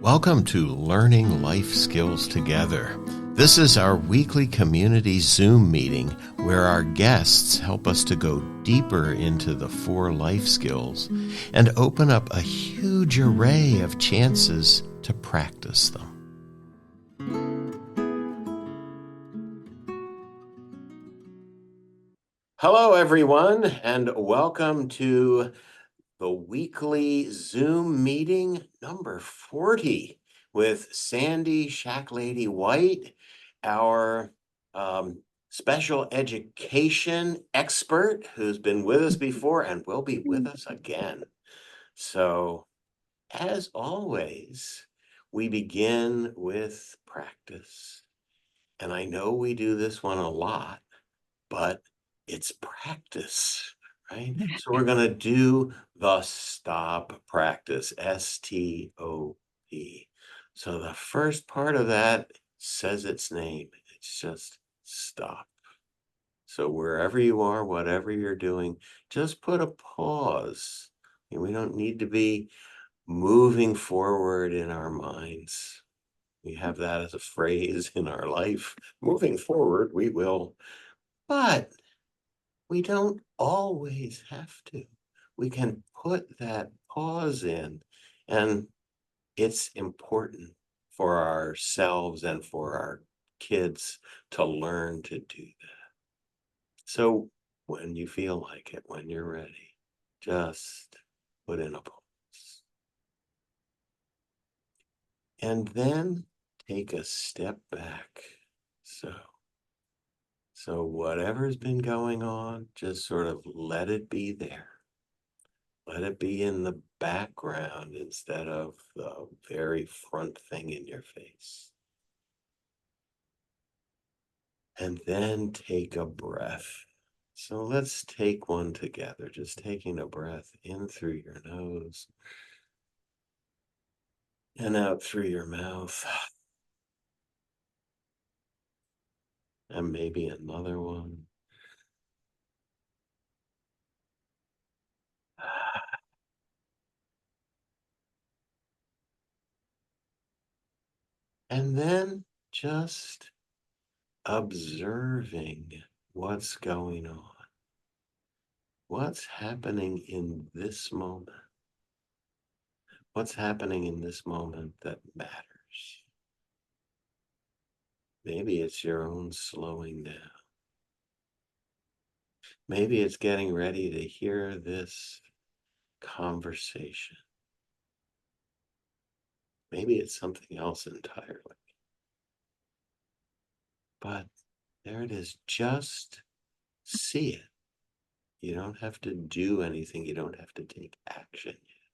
Welcome to Learning Life Skills Together. This is our weekly community Zoom meeting where our guests help us to go deeper into the 4 life skills and open up a huge array of chances to practice them. Hello, everyone, and welcome to the weekly Zoom meeting number 40 with Sandy Shacklady-White, our special education expert who's been with us before and will be with us again. So, as always, we begin with practice. And I know we do this one a lot, but it's practice. Right? So we're going to do the stop practice, S-T-O-P. So the first part of that says its name. It's just stop. So wherever you are, whatever you're doing, just put a pause. And we don't need to be moving forward in our minds. We have that as a phrase in our life. Moving forward, we will. But we don't always have to. We can put that pause in, and it's important for ourselves and for our kids to learn to do that. So when you feel like it, when you're ready, just put in a pause. And then take a step back. So whatever's been going on, just sort of let it be there. Let it be in the background instead of the very front thing in your face. And then take a breath. So let's take one together, just taking a breath in through your nose and out through your mouth. And maybe another one. And then just observing what's going on. What's happening in this moment? What's happening in this moment that matters? Maybe it's your own slowing down. Maybe it's getting ready to hear this conversation. Maybe it's something else entirely. But there it is. Just see it. You don't have to do anything. You don't have to take action yet.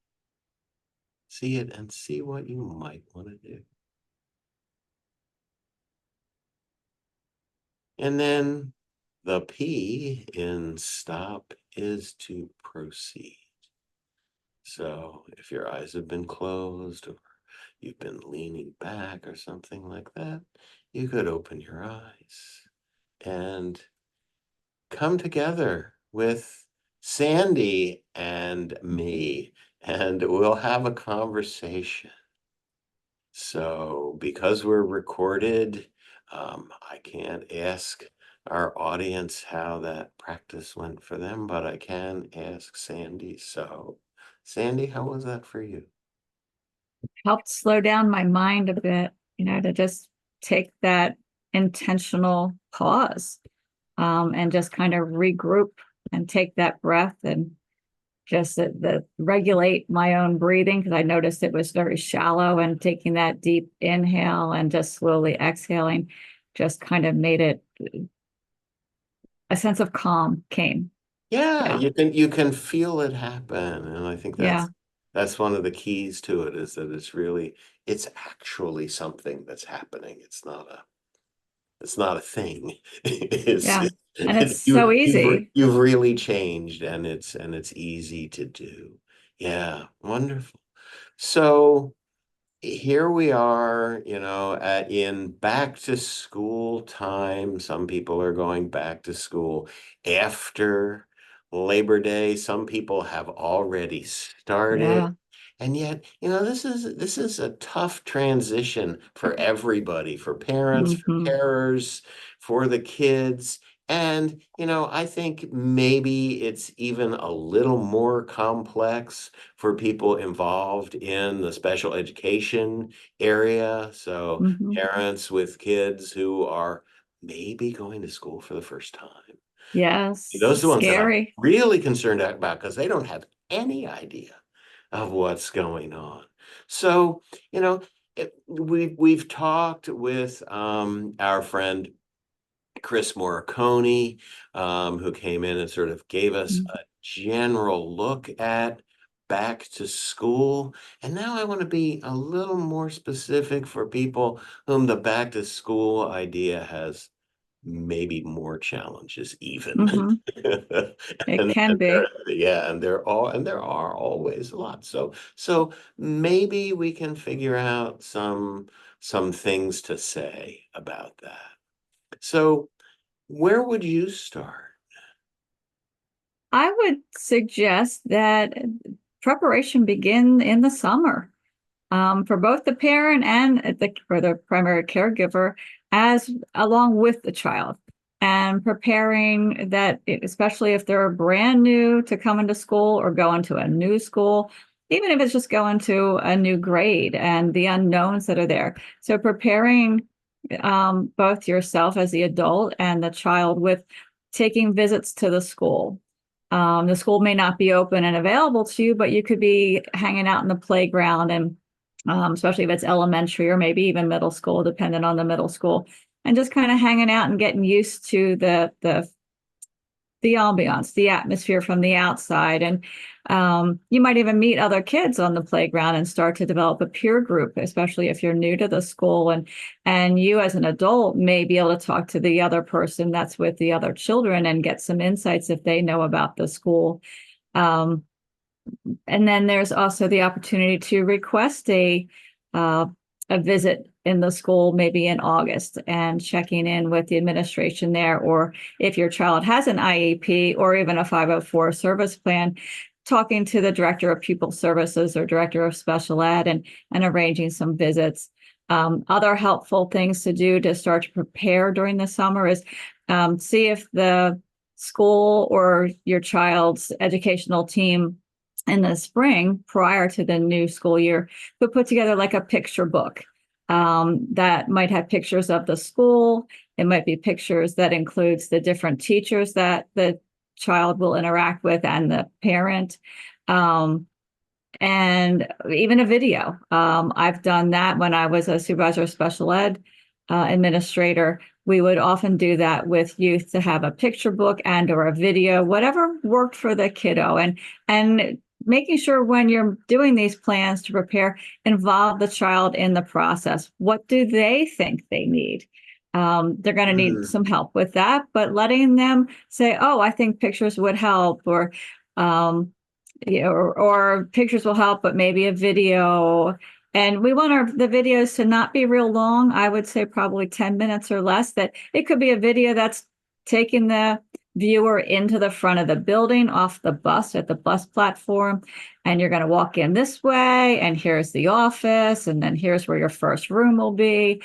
See it and see what you might want to do. And then the P in stop is to proceed. So if your eyes have been closed or you've been leaning back or something like that, you could open your eyes and come together with Sandy and me, and we'll have a conversation. So because we're recorded, I can't ask our audience how that practice went for them, but I can ask Sandy. So Sandy, how was that for you? Helped slow down my mind a bit, to just take that intentional pause, and just kind of regroup and take that breath and just regulate my own breathing because I noticed it was very shallow, and taking that deep inhale and just slowly exhaling just kind of made it a sense of calm came. Yeah, Yeah. you can feel it happen, and I think Yeah. that's one of the keys to it, is that it's actually something that's happening. It's not a thing. It's, Yeah. And it's it's so easy. you've really changed, and it's easy to do. Yeah, wonderful. So here we are, in back to school time. Some people are going back to school after Labor Day. Some people have already started. Yeah. And yet, this is a tough transition for everybody, for parents, for Hmm. carers, for the kids. And, I think maybe it's even a little more complex for people involved in the special education area. So Hmm. parents with kids who are maybe going to school for the first time. Yes, Those are the it's ones that I'm scary. really concerned about because they don't have any idea of what's going on. So, you know, we've talked with our friend Chris Morricone, who came in and sort of gave us a general look at back to school. And now I want to be a little more specific for people whom the back to school idea has maybe more challenges even. Hmm. It And can be. yeah, and there are always a lot. So maybe we can figure out some things to say about that. So where would you start? I would suggest that preparation begin in the summer, for both the parent and or the primary caregiver, as along with the child, and preparing that, especially if they're brand new to come into school or go into a new school, even if it's just going to a new grade and the unknowns that are there. So preparing both yourself as the adult and the child with taking visits to the school. The school may not be open and available to you, but you could be hanging out in the playground, and especially if it's elementary or maybe even middle school, depending on the middle school, and just kind of hanging out and getting used to the ambiance, the atmosphere from the outside. And you might even meet other kids on the playground and start to develop a peer group, especially if you're new to the school. And you as an adult may be able to talk to the other person that's with the other children and get some insights if they know about the school. Um, and then there's also the opportunity to request uh, a visit in the school, maybe in August, and checking in with the administration there. Or if your child has an IEP or even a 504 service plan, talking to the director of pupil services or director of special ed, and arranging some visits. Other helpful things to do to start to prepare during the summer is see if the school or your child's educational team in the spring prior to the new school year could put together like a picture book, that might have pictures of the school. It might be pictures that includes the different teachers that the child will interact with and the parent. Um, and even a video. I've done that when I was a supervisor of special ed administrator. We would often do that with youth, to have a picture book and or a video, whatever worked for the kiddo, and making sure when you're doing these plans to prepare, involve the child in the process. What do they think they need? They're going to need Mm, some help with that, but letting them say, "Oh, I think pictures would help," or um, or pictures will help, but maybe a video. And we want the videos to not be real long. I would say probably 10 minutes or less. That it could be a video that's taking the viewer into the front of the building off the bus at the bus platform. And you're going to walk in this way, and here's the office, and then here's where your first room will be.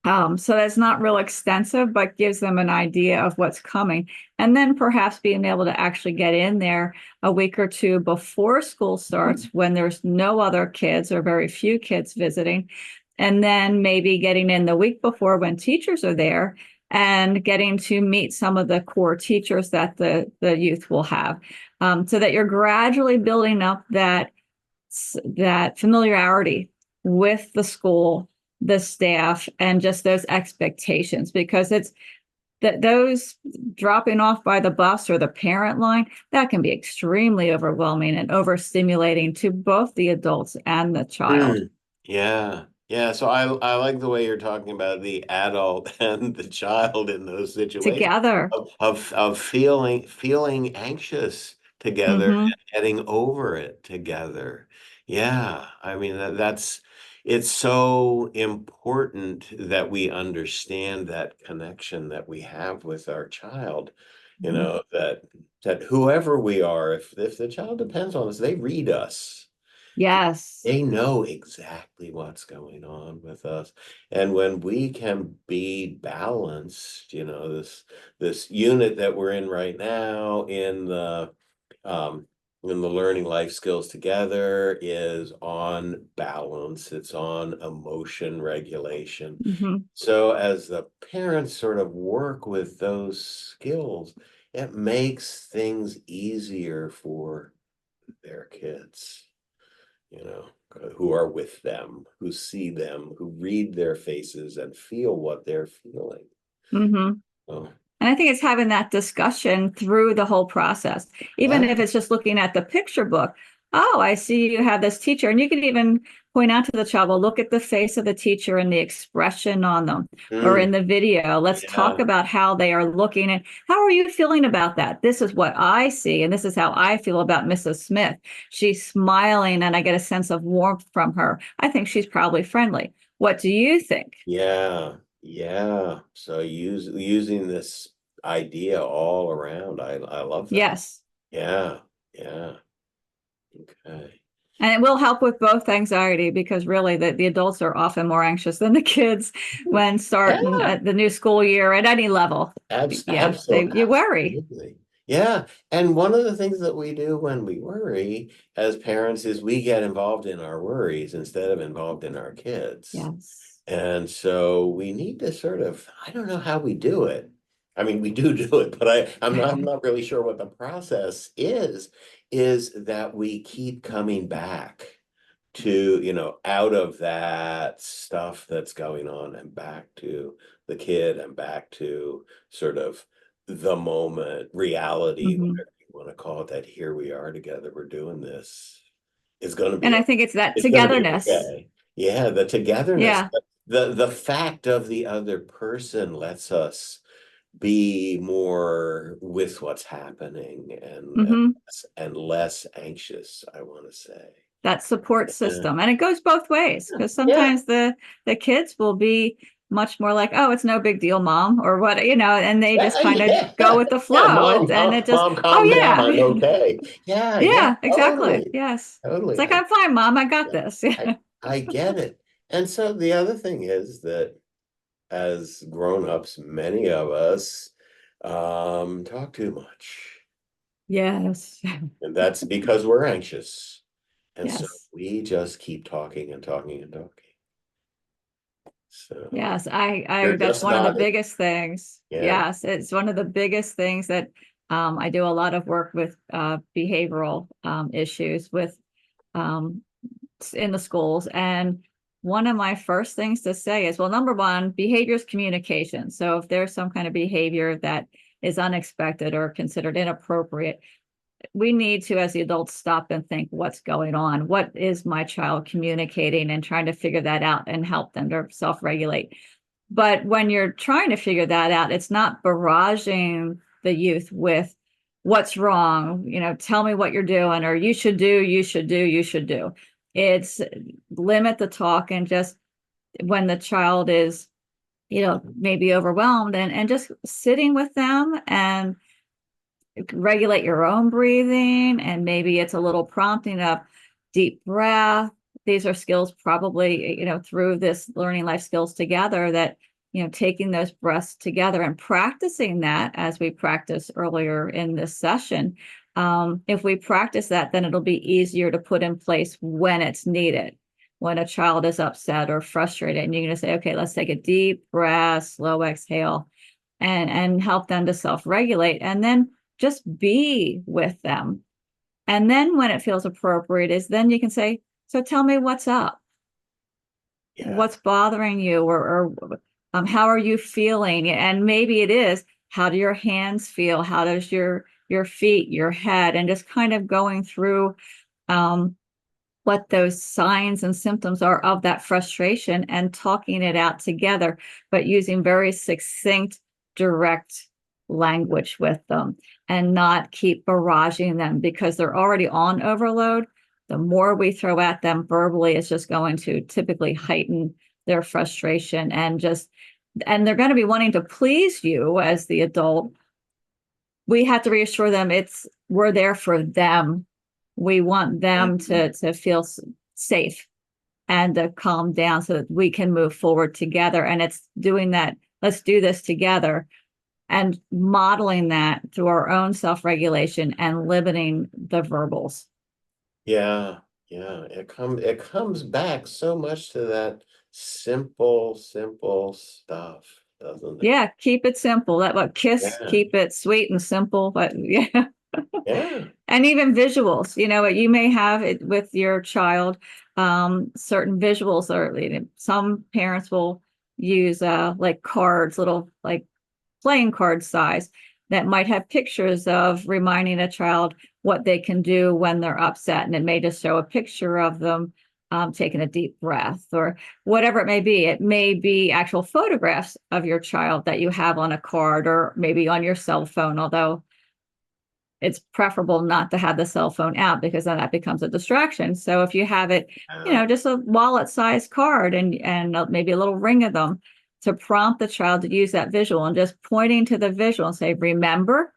So that's not real extensive, but gives them an idea of what's coming. And then perhaps being able to actually get in there a week or two before school starts, when there's no other kids or very few kids visiting. And then maybe getting in the week before when teachers are there, and getting to meet some of the core teachers that the youth will have, so that you're gradually building up that familiarity with the school, the staff, and just those expectations, because it's that those dropping off by the bus or the parent line, that can be extremely overwhelming and overstimulating to both the adults and the child mm, yeah. Yeah. So I like the way you're talking about the adult and the child in those situations together. of feeling anxious together Hmm. and getting over it together. Yeah. I mean that's it's so important that we understand that connection that we have with our child. That whoever we are, if the child depends on us, they read us. Yes. They know exactly what's going on with us. And when we can be balanced, this unit that we're in right now um in the learning life skills together is on balance, it's on emotion regulation. Hmm. So as the parents sort of work with those skills, it makes things easier for their kids, who are with them, who see them, who read their faces and feel what they're feeling. Hmm. Oh, And I think it's having that discussion through the whole process, even yeah. if it's just looking at the picture book. Oh, I see you have this teacher. And you can even point out to the child, well, look at the face of the teacher and the expression on them, or Mm, in the video. Let's talk yeah. about how they are looking and how are you feeling about that? This is what I see. And this is how I feel about Mrs. Smith. She's smiling and I get a sense of warmth from her. I think she's probably friendly. What do you think? Yeah. Yeah. So using this idea all around. I love that. Yes. Yeah. Yeah. Okay. And it will help with both anxiety because really the adults are often more anxious than the kids when starting Yeah. at the new school year at any level. Yeah, you worry. Absolutely. Yeah. And one of the things that we do when we worry as parents is we get involved in our worries instead of involved in our kids. Yes. And so we need to sort of, I don't know how we do it. I mean, we do it, but I'm not really sure what the process is that we keep coming back to, out of that stuff that's going on and back to the kid and back to sort of the moment, reality, Hmm. whatever you want to call it, that here we are together, we're doing this. It's going to And be, I think it's that it's going to be togetherness. okay. Yeah, the togetherness, Yeah. the fact of the other person lets us be more with what's happening Hmm. and less anxious, I want to say. That support Yeah. system. And it goes both ways because Yeah. sometimes the kids will be much more like, oh, it's no big deal, mom, or what, and they just kind of Yeah, go with the yeah, flow. mom, And it just, mom, calm oh down. I'm yeah. okay. Yeah, yeah, Yeah, exactly. totally, Yes. It's totally. like, I'm fine, mom. I got Yeah, this. I get it. And so the other thing is that as grown-ups, many of us talk too much, Yes. and that's because we're anxious. And so Yes. we just keep talking and talking and talking. So Yes. I you're that's just one of the nodding. biggest things. Yeah, Yes. It's one of the biggest things that I do a lot of work with behavioral issues with um, in the schools. And one of my first things to say is, well, number one, behavior is communication. So if there's some kind of behavior that is unexpected or considered inappropriate, we need to, as the adults, stop and think, what's going on? What is my child communicating, and trying to figure that out and help them to self-regulate. But when you're trying to figure that out, it's not barraging the youth with what's wrong, tell me what you're doing, or you should do, you should do, you should do. It's limit the talk and just when the child is, maybe overwhelmed, and just sitting with them and regulate your own breathing. And maybe it's a little prompting of deep breath. These are skills probably, through this learning life skills together that, taking those breaths together and practicing that as we practiced earlier in this session. If we practice that, then it'll be easier to put in place when it's needed. When a child is upset or frustrated, and you're going to say, okay, let's take a deep breath, slow exhale, and help them to self-regulate. And then just be with them. And then when it feels appropriate is then you can say, so tell me what's up. yeah, What's bothering you, or how are you feeling? And maybe it is, how do your hands feel? How does your feet, your head, and just kind of going through um, what those signs and symptoms are of that frustration and talking it out together, but using very succinct, direct language with them and not keep barraging them because they're already on overload. The more we throw at them verbally is just going to typically heighten their frustration and they're going to be wanting to please you as the adult. We have to reassure them we're there for them, We want them Mhm. to feel safe and to calm down so that we can move forward together. And it's doing that. Let's do this together and modeling that through our own self-regulation and limiting the verbals. Yeah, yeah. It comes back so much to that simple stuff, doesn't it? Yeah, keep it simple. That what kiss, Yeah, keep it sweet and simple. But yeah. yeah. And even visuals, you may have it with your child, certain visuals are, some parents will use like cards, little like playing card size that might have pictures of reminding a child what they can do when they're upset. And it may just show a picture of them taking a deep breath or whatever it may be. It may be actual photographs of your child that you have on a card or maybe on your cell phone, although it's preferable not to have the cell phone out because then that becomes a distraction. So if you have it, Yeah. just a wallet sized card and maybe a little ring of them to prompt the child to use that visual and just pointing to the visual and say, remember,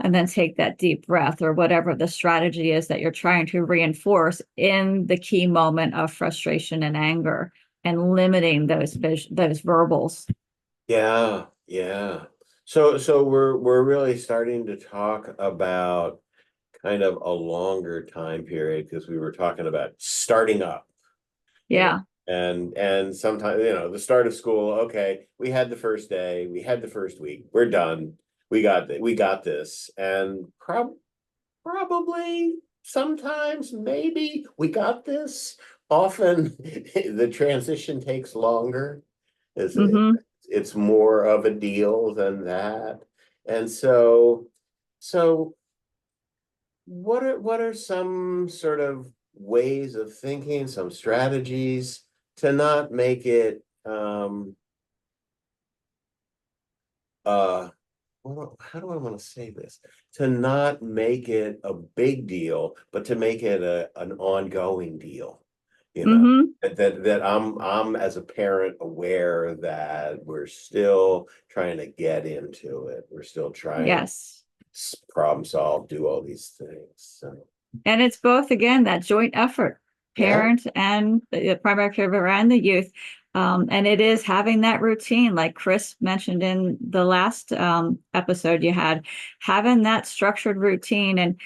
and then take that deep breath or whatever the strategy is that you're trying to reinforce in the key moment of frustration and anger and limiting those verbals. Yeah, yeah. So we're really starting to talk about kind of a longer time period because we were talking about starting up, you know, Yeah. and sometimes, the start of school, okay, we had the first day, we had the first week, we're done. We got this. And probably sometimes maybe we got this. Often the transition takes longer. Is it? Mm-hmm. It's more of a deal than that. And so what are some sort of ways of thinking, some strategies to not make it uh how do I want to say this? To not make it a big deal, but to make it an ongoing deal, you know. Mm-hmm. That I'm as a parent aware that we're still trying to get into it. We're still trying to Yes. problem solve, do all these things. So And it's both, again, that joint effort, yeah. parent and the primary caregiver and the youth. And it is having that routine, like Chris mentioned in the last episode you had, having that structured routine and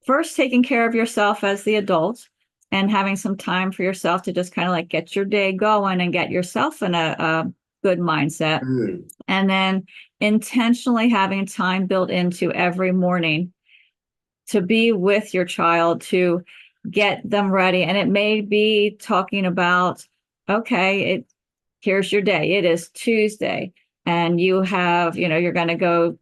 first taking care of yourself as the adult and having some time for yourself to just kind of like get your day going and get yourself in a good mindset. Mm, And then intentionally having time built into every morning to be with your child to get them ready. And it may be talking about, okay, here's your day. It is Tuesday, and you have, you're going to go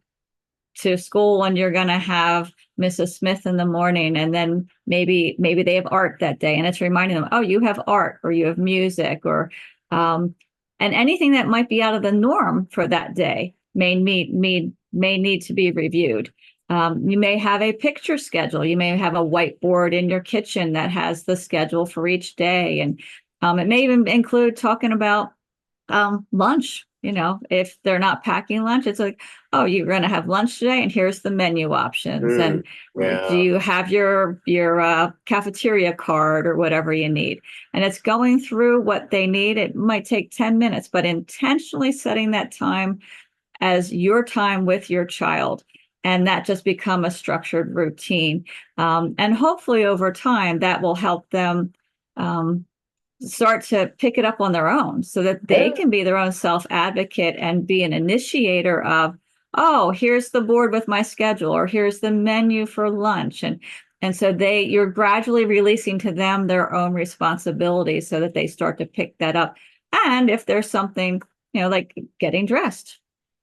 to school and you're going to have Mrs. Smith in the morning, and then maybe they have art that day, and it's reminding them, oh, you have art or you have music or um, and anything that might be out of the norm for that day may need to be reviewed. You may have a picture schedule. You may have a whiteboard in your kitchen that has the schedule for each day, and it may even include talking about lunch. If they're not packing lunch, it's like, oh, you're going to have lunch today, and here's the menu options. mm, And do yeah. you have your cafeteria card or whatever you need? And it's going through what they need. It might take 10 minutes, but intentionally setting that time as your time with your child. And that just become a structured routine. And hopefully over time, that will help them um, start to pick it up on their own so that they Yeah. can be their own self advocate and be an initiator of, oh, here's the board with my schedule, or here's the menu for lunch. And so you're gradually releasing to them their own responsibilities so that they start to pick that up. And if there's something, like getting dressed,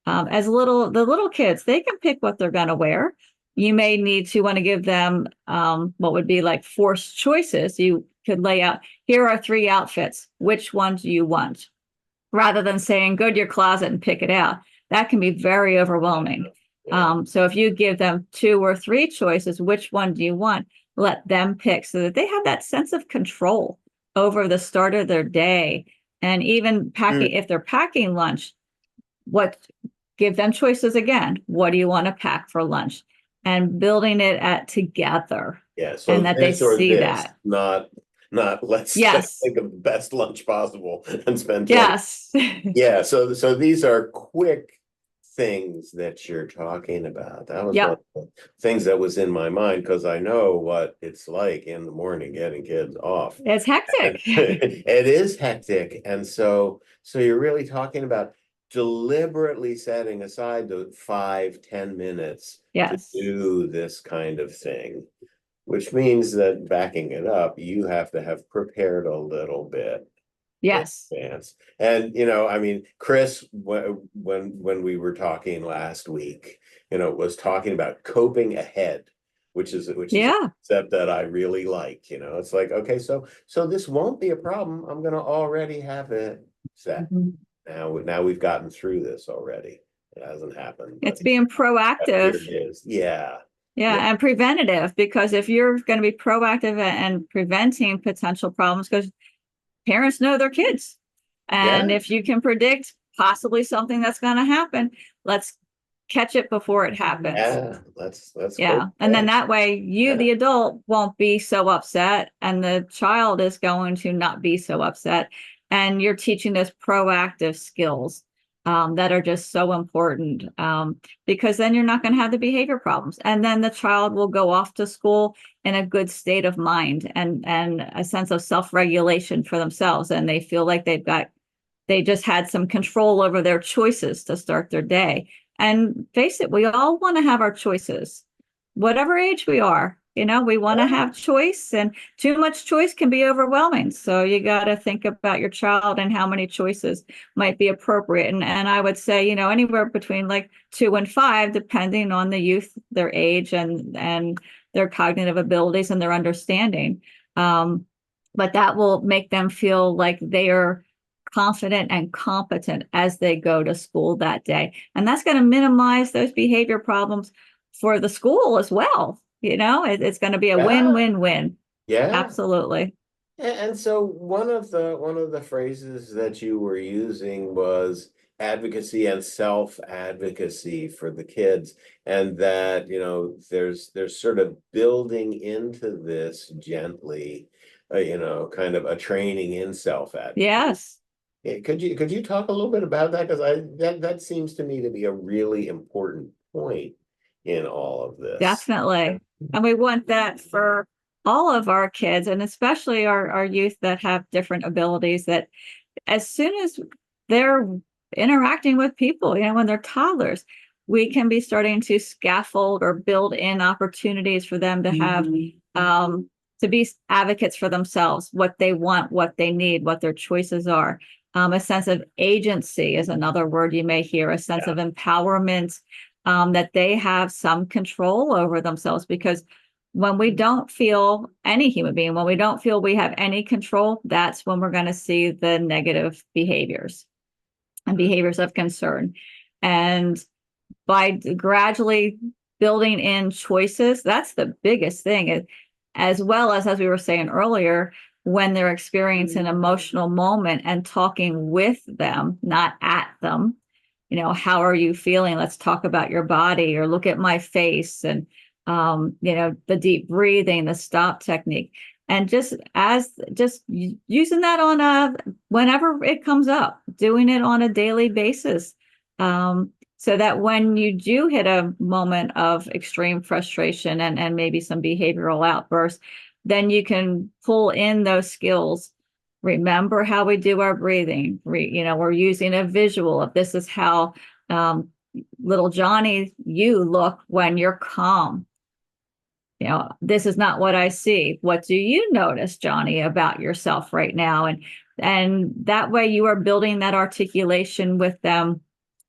the little kids, they can pick what they're going to wear. You may need to want to give them what would be like forced choices. You could lay out, here are 3 outfits. Which one do you want? Rather than saying, go to your closet and pick it out. That can be very overwhelming. Yeah. So if you give them 2 or 3 choices, which one do you want? Let them pick so that they have that sense of control over the start of their day. And even packing, Mm, if they're packing lunch, what give them choices again. What do you want to pack for lunch? And building it at together. Yeah, so and that they this or see this, that. not let's Yes. think of the best lunch possible and spend 20. Yes. Yeah, so these are quick things that you're talking about. That was one Yep. of the things that was in my mind because I know what it's like in the morning getting kids off. It's And hectic. it is hectic. And so you're really talking about deliberately setting aside the 5, 10 minutes to Yes. do this kind of thing, which means that backing it up, you have to have prepared a little bit in Yes. advance. And I mean, Chris, when we were talking last week, was talking about coping ahead, which is a Yeah. concept that I really like. It's like, okay, so this won't be a problem. I'm gonna already have it set. Mhm. Now we've gotten through this already. It hasn't happened, It's but being here proactive. it is. Yeah. Yeah. Yeah, and preventative, because if you're going to be proactive and preventing potential problems, because parents know their kids. And Yeah. if you can predict possibly something that's going to happen, let's catch it before it happens. Yeah. Let's Yeah. cope And then ahead. that way you, Yeah. the adult, won't be so upset, and the child is going to not be so upset. And you're teaching those proactive skills that are just so important, because then you're not going to have the behavior problems. And then the child will go off to school in a good state of mind and a sense of self-regulation for themselves. And they feel like they just had some control over their choices to start their day. And face it, we all want to have our choices, whatever age we are. We want to have choice, and too much choice can be overwhelming. So you got to think about your child and how many choices might be appropriate. And I would say, anywhere between like 2 and 5, depending on the youth, their age, and their cognitive abilities and their understanding. But that will make them feel like they are confident and competent as they go to school that day. And that's going to minimize those behavior problems for the school as well. It's going to be a win, Yeah. win, win. Yeah. Absolutely. And so one of the phrases that you were using was advocacy and self-advocacy for the kids, and that there's sort of building into this gently, kind of a training in self-advocacy. Yes, Could you talk a little bit about that? Because that seems to me to be a really important point in all of this. definitely. And we want that for all of our kids, and especially our youth that have different abilities, that as soon as they're interacting with people, when they're toddlers, we can be starting to scaffold or build in opportunities for them to have, to be advocates for themselves, what they want, what they need, what their choices are. A sense of agency is another word you may hear, a sense Yeah. of empowerment, that they have some control over themselves. Because when we don't feel, any human being, when we don't feel we have any control, that's when we're going to see the negative behaviors and behaviors of concern. And by gradually building in choices, that's the biggest thing. As well as we were saying earlier, when they're experiencing an emotional moment, and talking with them, not at them. How are you feeling? Let's talk about your body, or look at my face. And the deep breathing, the stop technique, and just using that on a whenever it comes up, doing it on a daily basis, so that when you do hit a moment of extreme frustration and maybe some behavioral outbursts, then you can pull in those skills. Remember how we do our breathing. We're using a visual of, this is how, little Johnny, you look when you're calm. This is not what I see. What do you notice, Johnny, about yourself right now? And that way you are building that articulation with them,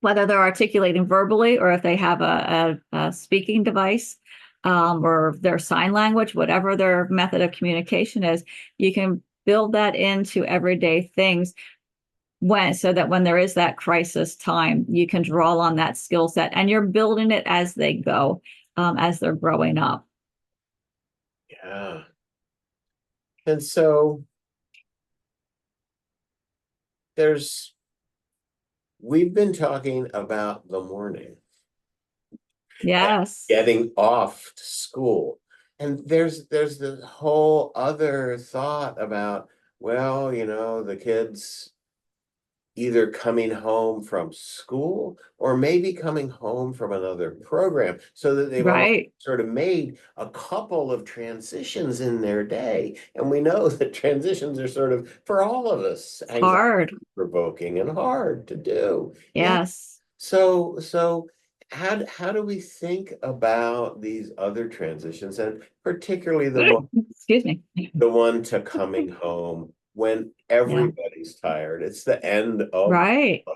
whether they're articulating verbally, or if they have a speaking device, or their sign language, whatever their method of communication is. You can build that into everyday things, so that when there is that crisis time, you can draw on that skill set, and you're building it as they go, as they're growing up. Yeah. And so there's we've been talking about the morning, Yes. getting off to school. And there's the whole other thought about, well, the kids either coming home from school or maybe coming home from another program, so that they've all Right. sort of made a couple of transitions in their day. And we know that transitions are sort of, for all of us, It's anxiety hard. provoking and hard to do. Yeah. Yes. So how do we think about these other transitions, and particularly Excuse me. the one to coming home when Yeah. everybody's tired? It's the end of Right. a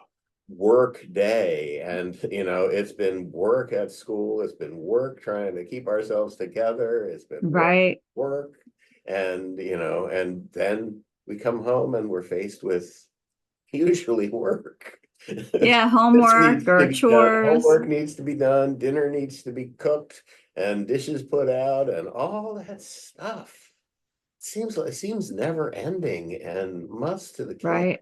work day, and it's been work at school, it's been work trying to keep ourselves together, it's been Right. work, and then we come home and we're faced with usually work. Yeah. This Homework needs to or be done, chores. homework needs to be done, dinner needs to be cooked, and dishes put out, and all that stuff. It seems never ending, and must to the kid Right.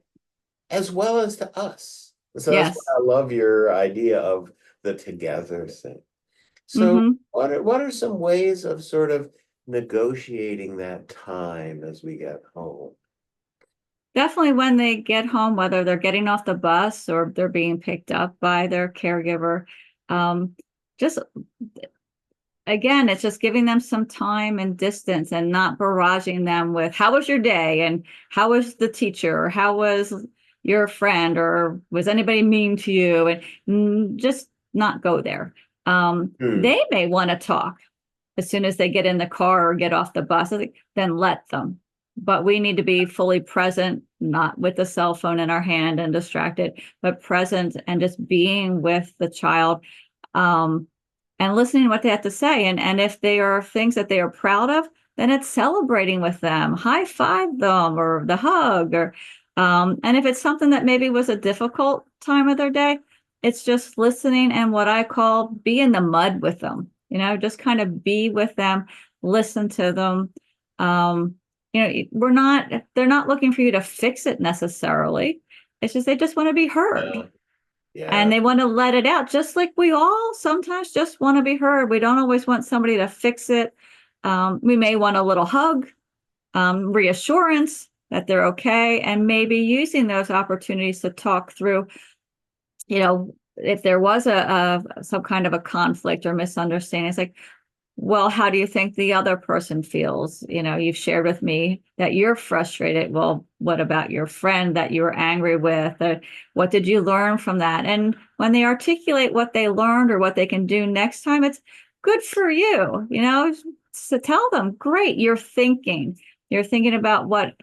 as well as to us. So that's why Yes. I love your idea of the together thing. So Mm-hmm. what are some ways of sort of negotiating that time as we get home? Definitely when they get home, whether they're getting off the bus or they're being picked up by their caregiver, um, just again, it's just giving them some time and distance and not barraging them with how was your day and how was the teacher or how was your friend or was anybody mean to you, and just not go there. Hmm. They may want to talk as soon as they get in the car or get off the bus, then let them. But we need to be fully present, not with the cell phone in our hand and distracted, but present and just being with the child, um, and listening to what they have to say. And if they are things that they are proud of, then it's celebrating with them, high five them or the hug, or and if it's something that maybe was a difficult time of their day, it's just listening and what I call be in the mud with them, just kind of be with them, listen to them. Um, they're not looking for you to fix it necessarily. It's just they just want to be heard Yeah. Yeah. and they want to let it out, just like we all sometimes just want to be heard. We don't always want somebody to fix it. We may want a little hug, reassurance that they're okay, and maybe using those opportunities to talk through, if there was a some kind of a conflict or misunderstanding. It's like, well, how do you think the other person feels? You've shared with me that you're frustrated. Well, what about your friend that you were angry with? What did you learn from that? And when they articulate what they learned or what they can do next time, it's good for you. So tell them, great, you're thinking. You're thinking about what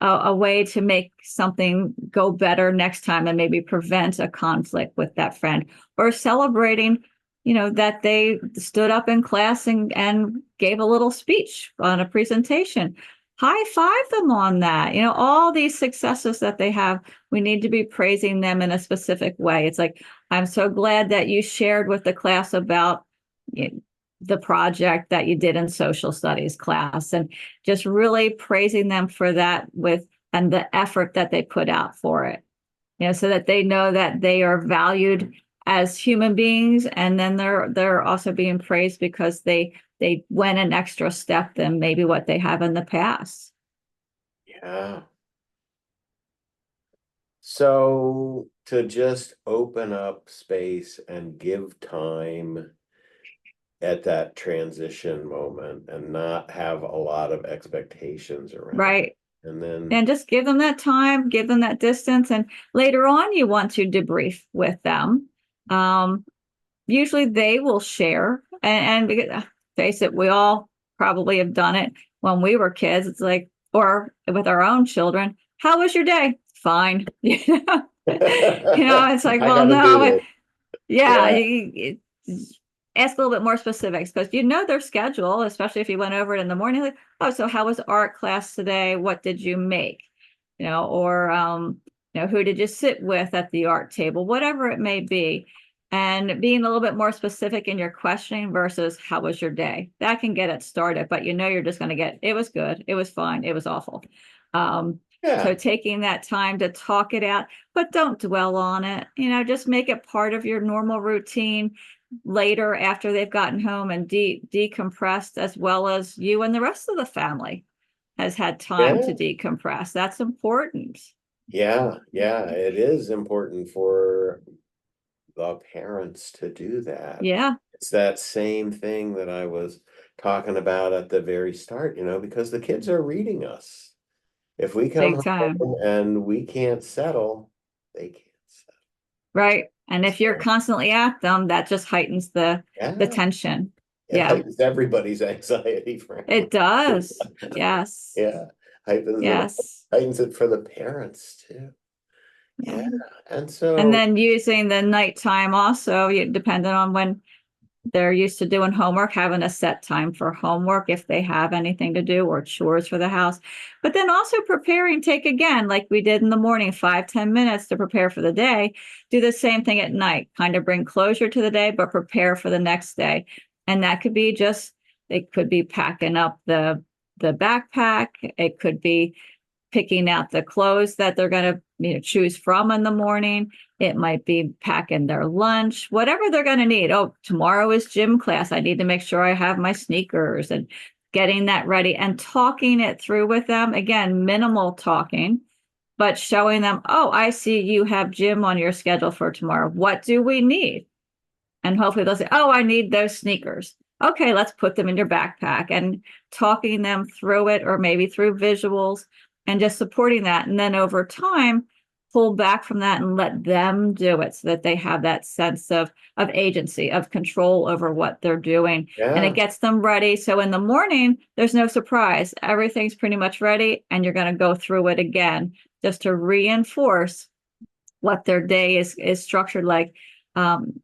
a way to make something go better next time and maybe prevent a conflict with that friend, or celebrating, that they stood up in class and gave a little speech on a presentation. High five them on that. All these successes that they have, we need to be praising them in a specific way. It's like, I'm so glad that you shared with the class about the project that you did in social studies class, and just really praising them for that and the effort that they put out for it, so that they know that they are valued as human beings, and then they're also being praised because they went an extra step than maybe what they have in the past. Yeah. So to just open up space and give time at that transition moment and not have a lot of expectations around it. Right. And then, And just give them that time, give them that distance, and later on you want to debrief with them. Usually they will share, and because, face it, we all probably have done it when we were kids. It's like, or with our own children, how was your day? Fine. It's like, I well, gotta do no, this. yeah, Yeah. ask a little bit more specifics, because their schedule, especially if you went over it in the morning. Like, oh, so how was art class today? What did you make? Or who did you sit with at the art table? Whatever it may be, and being a little bit more specific in your questioning versus how was your day. That can get it started, but you're just going to get, it was good, it was fine, it was awful. Um, so Yeah. taking that time to talk it out, but don't dwell on it. Just make it part of your normal routine. later after they've gotten home and decompressed, as well as you and the rest of the family has had time to Yeah. decompress. That's important. Yeah, yeah, it is important for the parents to do that. Yeah, It's that same thing that I was talking about at the very start, because the kids are reading us. If we big come time. home and we can't settle, they can't settle. Right. And if you're So, constantly at them, that just heightens the yeah, tension. it Yeah, heightens everybody's anxiety, frankly. it does. Yes. Yeah, heightens it for the parents too. Yeah. Yeah, and And so then using the nighttime also, depending on when they're used to doing homework, having a set time for homework if they have anything to do or chores for the house. But then also preparing, take again, like we did in the morning, 5-10 minutes to prepare for the day. Do the same thing at night, kind of bring closure to the day, but prepare for the next day. And that could be just, it could be packing up the backpack. It could be picking out the clothes that they're going to choose from in the morning. It might be packing their lunch, whatever they're going to need. Oh, tomorrow is gym class. I need to make sure I have my sneakers, and getting that ready and talking it through with them. Again, minimal talking, but showing them, oh, I see you have gym on your schedule for tomorrow. What do we need? And hopefully they'll say, oh, I need those sneakers. Okay, let's put them in your backpack, and talking them through it, or maybe through visuals, and just supporting that. And then over time, pull back from that and let them do it, so that they have that sense of agency, of control over what they're doing. And it yeah, gets them ready. So in the morning, there's no surprise. Everything's pretty much ready, and you're going to go through it again just to reinforce what their day is structured like, um,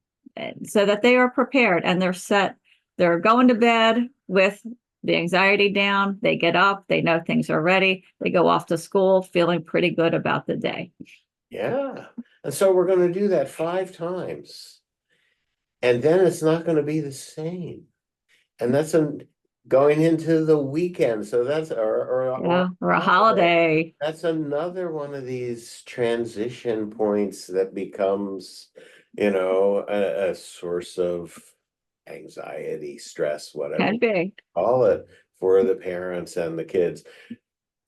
so that they are prepared and they're set. They're going to bed with the anxiety down. They get up, they know things are ready. They go off to school feeling pretty good about the day. yeah. And so we're going to do that 5 times, and then it's not going to be the same. And going into the weekend. So that's or Yeah, or a holiday. holiday. That's another one of these transition points that becomes, a source of anxiety, stress, whatever Can you be. call it, for the parents and the kids.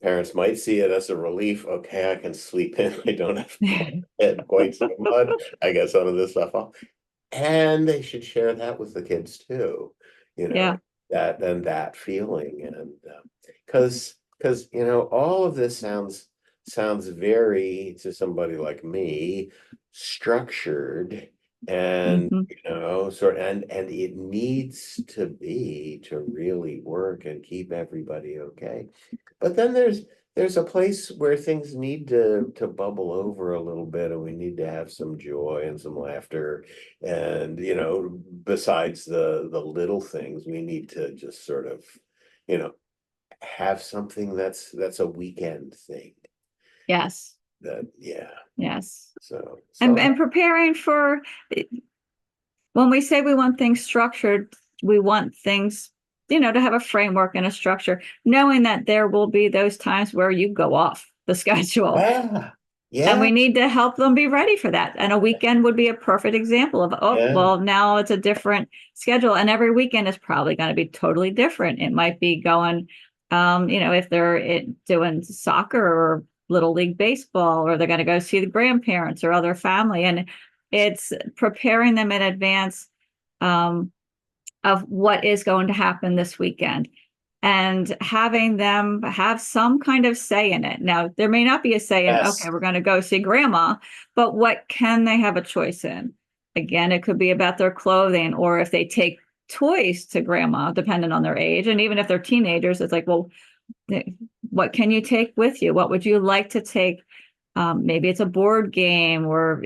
Parents might see it as a relief. Okay, I can sleep in. I don't have to put my head quite so much. I get some of this stuff off. And they should share that with the kids too, you know, Yeah. that feeling. And because all of this sounds very, to somebody like me, structured, and Hmm. and it needs to be to really work and keep everybody okay. But then there's a place where things need to bubble over a little bit, and we need to have some joy and some laughter. And besides the little things, we need to just sort of, you know, have something that's a weekend thing. Yes. That, yeah. Yes. So And preparing for, when we say we want things structured, we want things, to have a framework and a structure, knowing that there will be those times where you go off the schedule. yeah, And yeah, we need to help them be ready for that. And a weekend would be a perfect example of, oh, yeah, well, now it's a different schedule. And every weekend is probably going to be totally different. It might be going, if they're doing soccer or little league baseball, or they're going to go see the grandparents or other family. And it's preparing them in advance, um, of what is going to happen this weekend, and having them have some kind of say in it. Now, there may not be a say in, okay, yes, we're going to go see grandma, but what can they have a choice in? Again, it could be about their clothing, or if they take toys to grandma, depending on their age. And even if they're teenagers, it's like, well, what can you take with you? What would you like to take? Maybe it's a board game, or,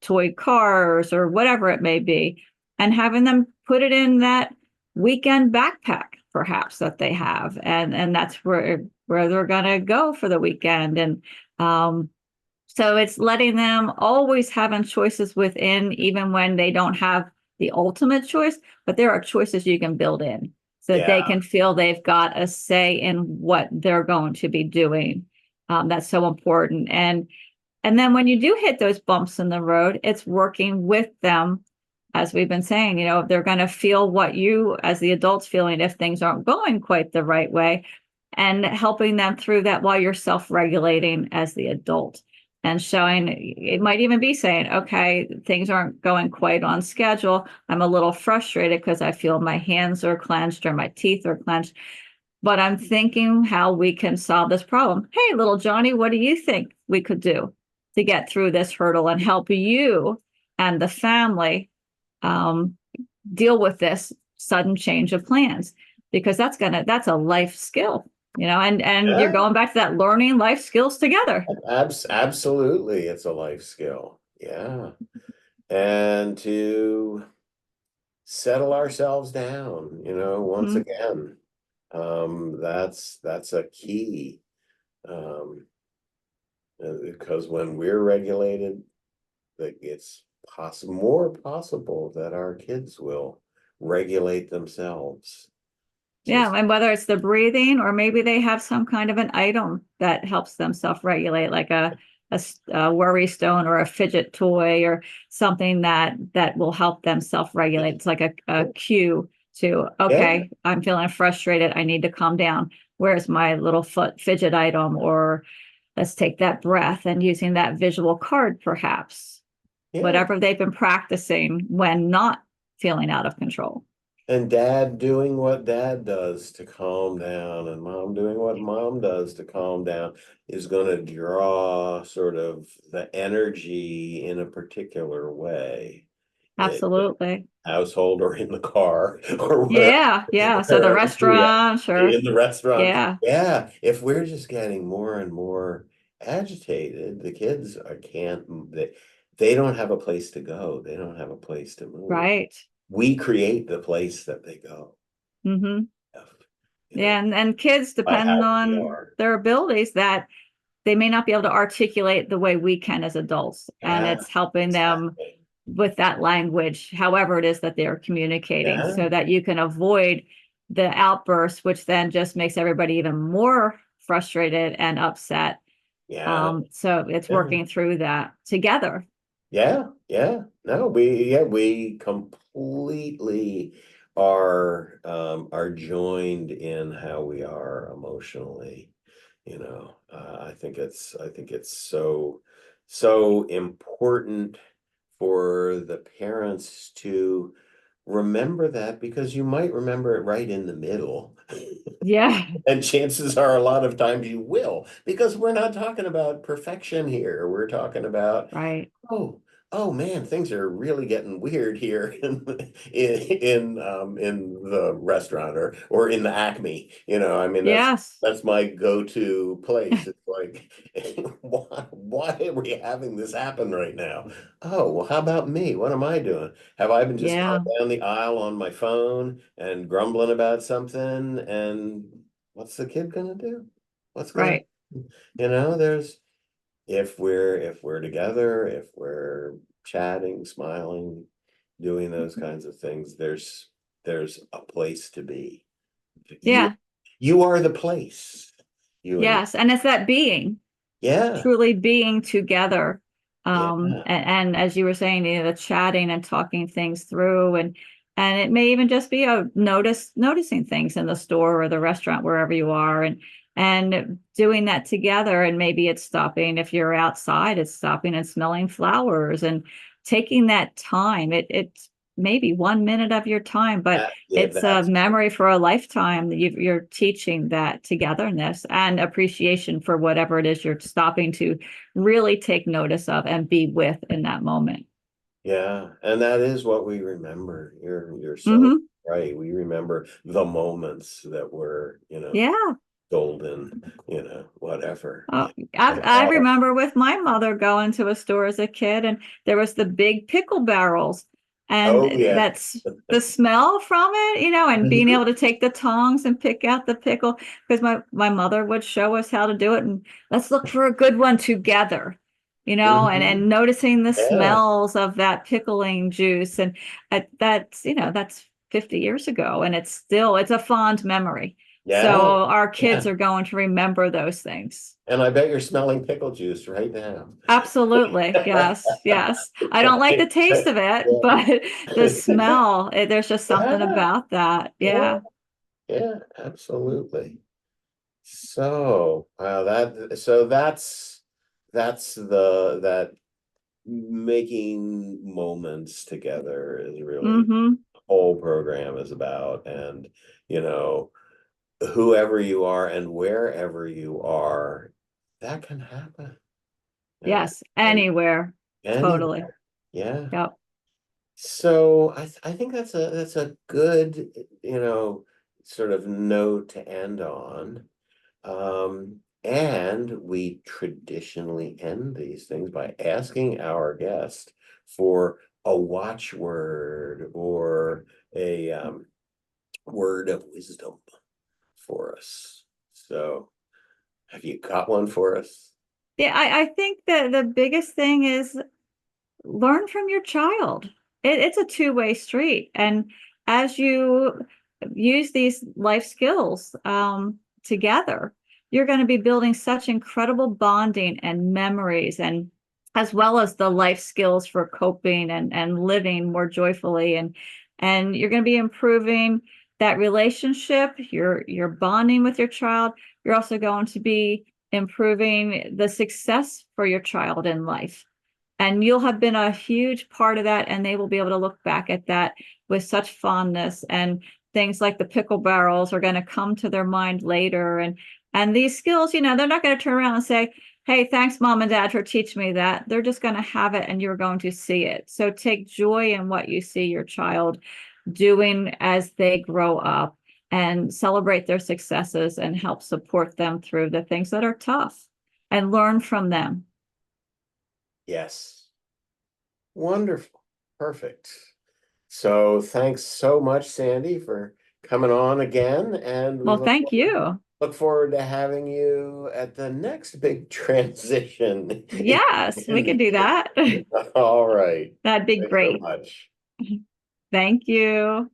toy cars, or whatever it may be, and having them put it in that weekend backpack, perhaps, that they have, and that's where they're going to go for the weekend. And so it's letting them always having choices within, even when they don't have the ultimate choice, but there are choices you can build in, so that they yeah, can feel they've got a say in what they're going to be doing. That's so important. And then when you do hit those bumps in the road, it's working with them as we've been saying, they're going to feel what you as the adults feeling if things aren't going quite the right way, and helping them through that while you're self-regulating as the adult, and showing, it might even be saying, okay, things aren't going quite on schedule. I'm a little frustrated because I feel my hands are clenched or my teeth are clenched, but I'm thinking how we can solve this problem. Hey, little Johnny, what do you think we could do to get through this hurdle and help you and the family um, deal with this sudden change of plans? Because that's a life skill, and you're Yeah, going back to that learning life skills together. absolutely. It's a life skill. Yeah. And to settle ourselves down, once Mhm. again. That's a key. Um, because when we're regulated, that it's more possible that our kids will regulate themselves. Yeah, Just and whether it's the breathing or maybe they have some kind of an item that helps them self-regulate, like a worry stone or a fidget toy or something that will help them self-regulate. It's like a cue to, yeah, okay, I'm feeling frustrated. I need to calm down. Where's my little foot fidget item? Or let's take that breath, and using that visual card, perhaps, yeah. whatever they've been practicing when not feeling out of control. And dad doing what dad does to calm down, and mom doing what mom does to calm down is going to draw sort of the energy in a particular way. It, Absolutely. household or in the car or Yeah, yeah. So the wherever we are restaurant, sure. in the restaurant. Yeah, Yeah, if we're just getting more and more agitated, the kids can't they don't have a place to go. They don't have a place to move. right. We create the place that they go, Hmm. you know, Yeah, and kids, by depending how we on are. their abilities, that they may not be able to articulate the way we can as adults. And Yeah, it's helping them exactly. with that language, however it is that they're communicating, Yeah, so that you can avoid the outburst, which then just makes everybody even more frustrated and upset. yeah, So it's yeah. working through that together. Yeah, yeah. No, we completely are joined in how we are emotionally, I think it's so important for the parents to remember that, because you might remember it right in the middle. Yeah, And chances are a lot of times you will, because we're not talking about perfection here. We're talking about, right. oh, oh man, things are really getting weird here in the restaurant or in the Acme. I mean, Yes. that's my go-to place. It's like, why are we having this happen right now? Oh, well, how about me? What am I doing? Have I been just Yeah, going down the aisle on my phone and grumbling about something? And what's the kid gonna do? What's gonna, right. there's if we're together, if we're chatting, smiling, doing those kinds of things, there's a place to be. You Yeah. you are the place. You and your Yes. And it's that being, yeah, truly being together. yeah, And as you were saying, the chatting and talking things through, and it may even just be a noticing things in the store or the restaurant, wherever you are, and doing that together. And maybe it's stopping, if you're outside, it's stopping and smelling flowers and taking that time. It's maybe 1 minute of your time, but yeah, it's a that's memory for a lifetime. You're teaching that togetherness and appreciation for whatever it is you're stopping to really take notice of and be with in that moment. yeah, and that is what we remember. You're so Hmm. right. We remember the moments that were, Yeah. golden, whatever. Oh, Yeah. I remember with my mother going to a store as a kid, and there was the big pickle barrels, Oh and yeah. that's the smell from it, and being able to take the tongs and pick out the pickle, because my mother would show us how to do it, and let's look for a good one together, and Mhm. noticing the Yeah, smells of that pickling juice, and that's 50 years ago, and it's a fond memory. So Yeah, our kids yeah. are going to remember those things. And I bet you're smelling pickle juice right now. Absolutely. Yes. Yes. I don't like the taste of it, Yeah. but the smell, there's just something Yeah, about that. yeah, Yeah. yeah, absolutely. So, that's that making moments together is really Hmm. the whole program is about. And, you know, whoever you are and wherever you are, that can happen. That Yes. can Anywhere. Totally. anywhere. Yeah. Yep. So I think that's a good, sort of note to end on. And we traditionally end these things by asking our guest for a watchword or a word of wisdom for us. So, have you got one for us? Yeah. I think that the biggest thing is learn from your child. It's a two-way street. And as you use these life skills together, you're going to be building such incredible bonding and memories, and as well as the life skills for coping and living more joyfully. And you're going to be improving that relationship. You're bonding with your child. You're also going to be improving the success for your child in life, and you'll have been a huge part of that, and they will be able to look back at that with such fondness. And things like the pickle barrels are going to come to their mind later. And these skills, they're not going to turn around and say, hey, thanks mom and dad for teaching me that. They're just going to have it, and you're going to see it. So take joy in what you see your child doing as they grow up, and celebrate their successes and help support them through the things that are tough, and learn from them. Yes. Wonderful. Perfect. So thanks so much, Sandy, for coming on again. And we Well, thank you. look forward to having you at the next big transition. Yes, we could do that. All right. That'd be Thanks so great. much. Thank you.